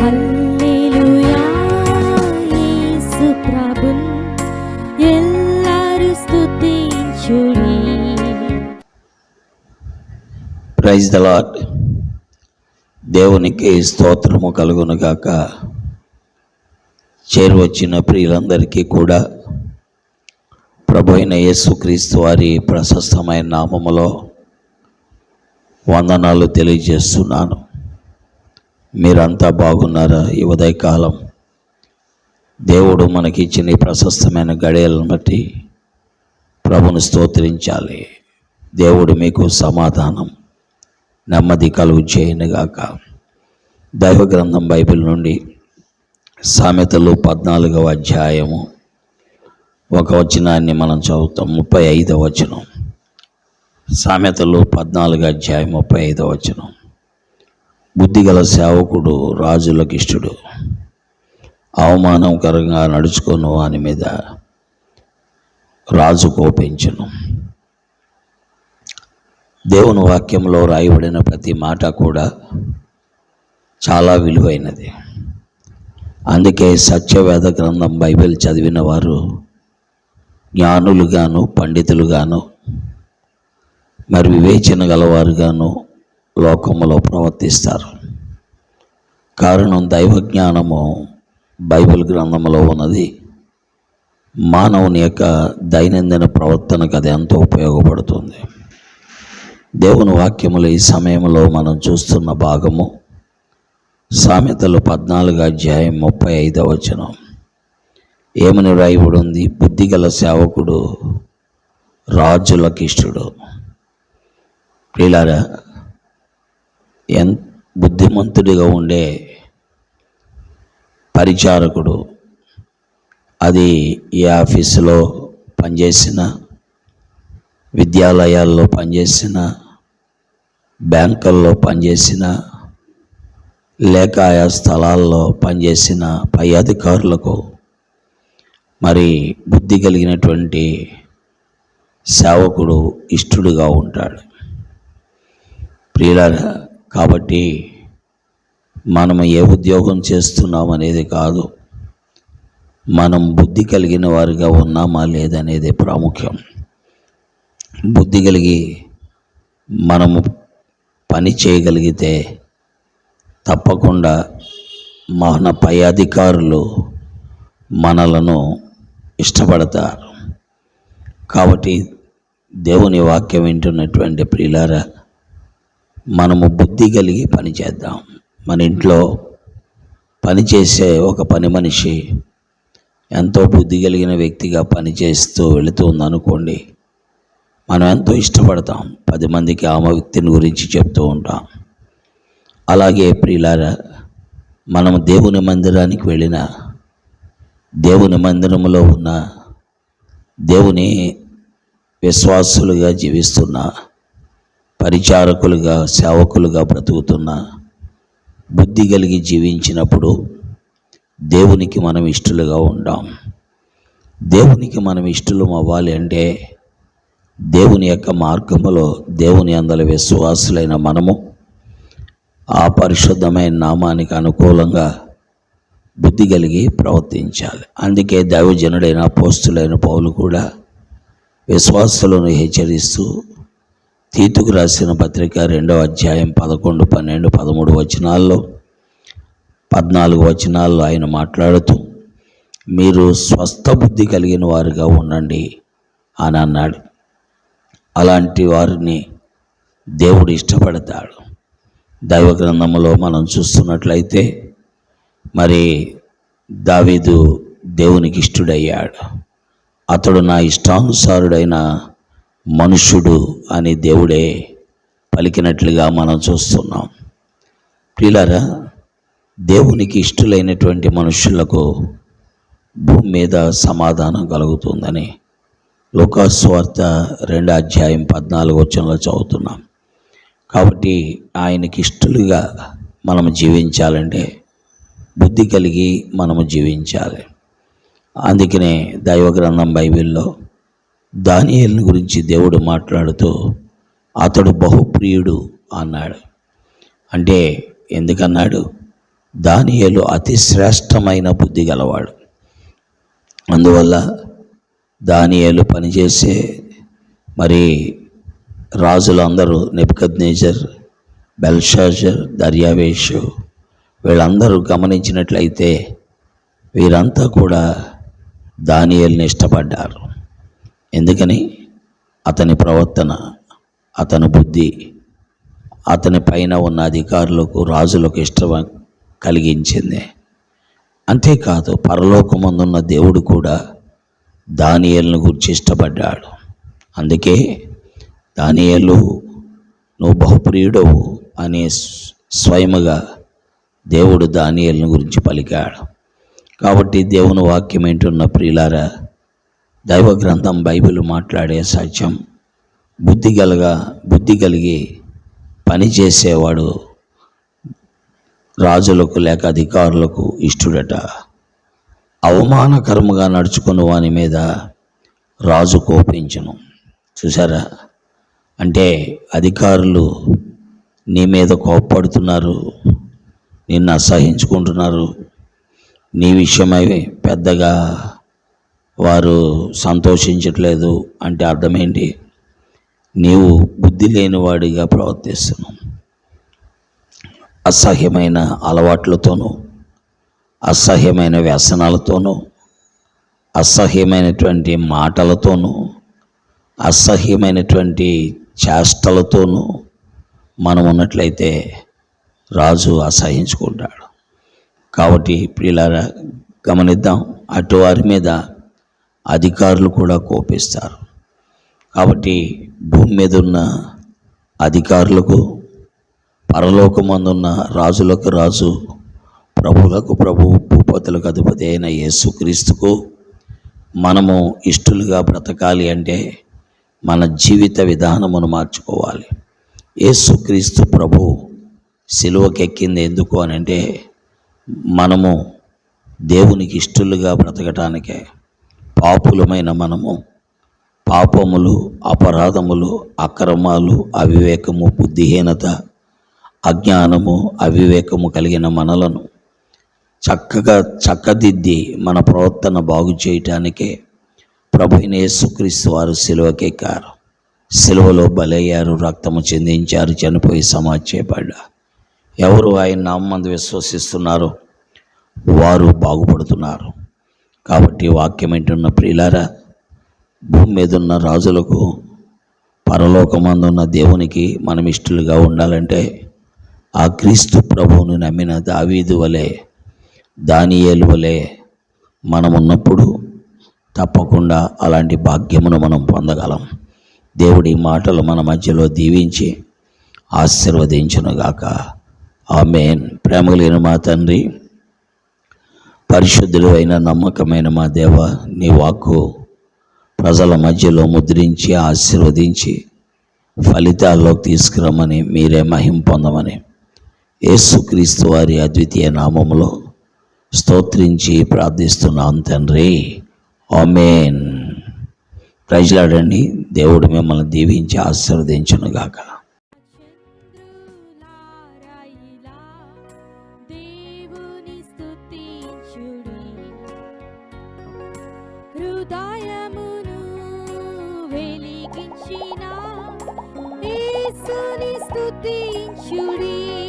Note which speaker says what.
Speaker 1: హల్లెలూయా యేసు ప్రభున్ ఎల్లరూ స్తుతించుడి.
Speaker 2: Praise the lord. దేవునికి స్తోత్రము కలుగును గాక. చేరువచ్చిన ప్రియులందరికీ కూడా ప్రభు అయిన యేసుక్రీస్తు వారి ప్రశస్తమైన నామములో వందనాలు తెలియజేస్తున్నాను. మీరంతా బాగున్నారా? ఈ ఉదయకాలం దేవుడు మనకిచ్చిన ఈ ప్రశస్తమైన గడియలను బట్టి ప్రభుని స్తోత్రించాలి. దేవుడు మీకు సమాధానం, నెమ్మది కలుగు చేయనుగాక. దైవ గ్రంథం బైబిల్ నుండి సామెతలు 14వ అధ్యాయము ఒక వచనాన్ని మనం చదువుతాం. 35వ వచనం. సామెతలు 14వ అధ్యాయం 35వ వచనం. బుద్ధిగల సేవకుడు రాజులకు ఇష్టడు, అవమానకరంగా నడుచుకొని వాని మీద రాజు కోపించును. దేవుని వాక్యంలో రాయబడిన ప్రతి మాట కూడా చాలా విలువైనది. అందుకే సత్యవేద గ్రంథం బైబిల్ చదివిన వారు జ్ఞానులుగాను, పండితులుగాను, మరి వివేచన గలవారుగాను లోకములో ప్రవర్తిస్తారు. కారణం దైవ జ్ఞానము బైబిల్ గ్రంథంలో ఉన్నది. మానవుని యొక్క దైనందిన ప్రవర్తనకు అది ఎంతో ఉపయోగపడుతుంది. దేవుని వాక్యములు ఈ సమయంలో మనం చూస్తున్న భాగము సామెతలు 14వ అధ్యాయం 35వ వచనం. ఏమని రాయబడి ఉంది? బుద్ధిగల సేవకుడు రాజులకు ఇష్టడు. ప్రియులారా, బుద్ధిమంతుడిగా ఉండే పరిచారకుడు, అది ఏ ఆఫీసులో పనిచేసిన, విద్యాలయాల్లో పనిచేసిన, బ్యాంకుల్లో పనిచేసిన, లేక ఆయా స్థలాల్లో పనిచేసిన పై అధికారులకు మరి బుద్ధి కలిగినటువంటి సేవకుడు ఇష్టడుగా ఉంటాడు. ప్రియులారా, కాబట్టి మనం ఏ ఉద్యోగం చేస్తున్నాం అనేది కాదు, మనం బుద్ధి కలిగిన వారిగా ఉన్నామా లేదనేది ప్రాముఖ్యం. బుద్ధి కలిగి మనము పని చేయగలిగితే తప్పకుండా మన పై అధికారులు మనలను ఇష్టపడతారు. కాబట్టి దేవుని వాక్యం వింటున్నటువంటి ప్రియులారా, మనము బుద్ధి కలిగి పని చేద్దాం. మన ఇంట్లో పనిచేసే ఒక పని మనిషి ఎంతో బుద్ధి కలిగిన వ్యక్తిగా పనిచేస్తూ వెళుతూ ఉందనుకోండి, మనం ఎంతో ఇష్టపడతాం. 10 మందికి ఆమె వ్యక్తిని గురించి చెప్తూ ఉంటాం. అలాగే ప్రియులారా, మనం దేవుని మందిరానికి వెళ్ళిన, దేవుని మందిరంలో ఉన్న, దేవుని విశ్వాసులుగా జీవిస్తున్న, పరిచారకులుగా, సేవకులుగా బ్రతుకుతున్న, బుద్ధి కలిగి జీవించినప్పుడు దేవునికి మనం ఇష్టలుగా ఉంటాం. దేవునికి మనం ఇష్టలం అవ్వాలి అంటే దేవుని యొక్క మార్గములో దేవుని అందరి విశ్వాసులైన మనము ఆ పరిశుద్ధమైన నామానికి అనుకూలంగా బుద్ధి కలిగి ప్రవర్తించాలి. అందుకే దైవజనుడైన అపోస్తులైన పౌలు కూడా విశ్వాసులను హెచ్చరిస్తూ తీతుకు రాసిన పత్రిక 2వ అధ్యాయం 11, 12, 13 వచనాల్లో 14 వచనాల్లో ఆయన మాట్లాడుతూ మీరు స్వస్థ బుద్ధి కలిగిన వారుగా ఉండండి అని అన్నాడు. అలాంటి వారిని దేవుడు ఇష్టపడతాడు. దైవ గ్రంథంలో మనం చూస్తున్నట్లయితే మరి దావీదు దేవునికి ఇష్టడయ్యాడు. అతడు నా ఇష్టానుసారుడైన మనుష్యుడు అని దేవుడే పలికినట్లుగా మనం చూస్తున్నాం. ప్రియులారా, దేవునికి ఇష్టలైనటువంటి మనుషులకు భూమి మీద సమాధానం కలుగుతుందని లూకా సువార్త 2వ అధ్యాయం 14వ వచనంలో చదువుతున్నాం. కాబట్టి ఆయనకి ఇష్టలుగా మనము జీవించాలంటే బుద్ధి కలిగి మనము జీవించాలి. అందుకనే దైవ గ్రంథం బైబిల్లో దానియేలుని గురించి దేవుడు మాట్లాడుతూ అతడు బహుప్రియుడు అన్నాడు. అంటే ఎందుకన్నాడు? దానియేలు అతి శ్రేష్టమైన బుద్ధి గలవాడు. అందువల్ల దానియేలు పనిచేసే మరి రాజులందరూ నెబుకద్నెజర్, బెల్షాజర్, దర్యావేషు వీళ్ళందరూ గమనించినట్లయితే వీరంతా కూడా దానియేలుని ఇష్టపడ్డారు. ఎందుకని? అతని ప్రవర్తన, అతని బుద్ధి, అతని పైన ఉన్న అధికారులకు, రాజులకు ఇష్టం కలిగించింది. అంతేకాదు, పరలోకమందున్న దేవుడు కూడా దానియేలును గురించి ఇష్టపడ్డాడు. అందుకే దానియేలు నువ్వు బహుప్రియుడవు అని స్వయముగా దేవుడు దానియేలును గురించి పలికాడు. కాబట్టి దేవుని వాక్యం ఏంటున్న ప్రియులారా, దైవ గ్రంథం బైబిల్ మాట్లాడే సత్యం, బుద్ధి కలిగి పనిచేసేవాడు రాజులకు లేక అధికారులకు ఇష్టడట. అవమానకరముగా నడుచుకున్న వాని మీద రాజు కోపించును. చూసారా? అంటే అధికారులు నీ మీద కోపపడుతున్నారు, నిన్ను అసహించుకుంటున్నారు, నీ విషయమై పెద్దగా వారు సంతోషించట్లేదు అంటే అర్థమేంటి? నీవు బుద్ధి లేనివాడిగా ప్రవర్తిస్తున్నావు. అసహ్యమైన అలవాట్లతోనూ, అసహ్యమైన వ్యసనాలతోనూ, అసహ్యమైనటువంటి మాటలతోనూ, అసహ్యమైనటువంటి చేష్టలతోనూ మనం ఉన్నట్లయితే రాజు అసహించుకుంటాడు. కాబట్టి ప్రియులారా గమనిద్దాం, అటువారి మీద అధికారులు కూడా కోపిస్తారు. కాబట్టి భూమి మీద ఉన్న అధికారులకు, పరలోకమందున్న రాజులకు రాజు, ప్రభువులకు ప్రభువు, భూపతులకు అధిపతి అయిన యేసుక్రీస్తుకు మనము ఇష్టలుగా బ్రతకాలి అంటే మన జీవిత విధానమును మార్చుకోవాలి. యేసుక్రీస్తు ప్రభు సిలువకెక్కింది ఎందుకు అని అంటే మనము దేవునికి ఇష్టలుగా బ్రతకటానికే. పాపులమైన మనము పాపములు, అపరాధములు, అక్రమాలు, అవివేకము, బుద్ధిహీనత, అజ్ఞానము, అవివేకము కలిగిన మనలను చక్కదిద్ది మన ప్రవర్తన బాగు చేయటానికే ప్రభు అయిన యేసుక్రీస్తు వారు సిలువకెక్కారు. సిలువలో బలయ్యారు, రక్తము చిందించారు, చనిపోయి సమాధి చేయబడ్డారు. ఎవరు ఆయన నామమందు విశ్వసిస్తున్నారో వారు బాగుపడుతున్నారు. కాబట్టి వాక్యం ఏంటున్న ప్రియులారా, భూమి మీద ఉన్న రాజులకు, పరలోకమందున్న దేవునికి మనం ఇష్టలుగా ఉండాలంటే ఆ క్రీస్తు ప్రభువును నమ్మిన దావీదు వలె, దానియేలు వలె మనం ఉన్నప్పుడు తప్పకుండా అలాంటి భాగ్యమును మనం పొందగలం. దేవుడి మాటలు మన మధ్యలో దీవించి ఆశీర్వదించునుగాక. ఆమేన్. ప్రేమలేని మా తండ్రి, పరిశుద్ధుడు అయిన నమ్మకమైన మా దేవ, నీ వాక్కు ప్రజల మధ్యలో ముద్రించి ఆశీర్వదించి ఫలితాల్లోకి తీసుకురమ్మని, మీరే మహిమ పొందమని యేసుక్రీస్తు వారి అద్వితీయ నామములో స్తోత్రించి ప్రార్థిస్తున్నాం తండ్రి. ఆమేన్. ప్రజలాడండి. దేవుడు మిమ్మల్ని దీవించి ఆశీర్వదించునుగాక.
Speaker 1: చంద్రులారాయిలా దేవుని స్తుతించుడి, హృదయమును వెలిగించిన యేసుని స్తుతించుడి.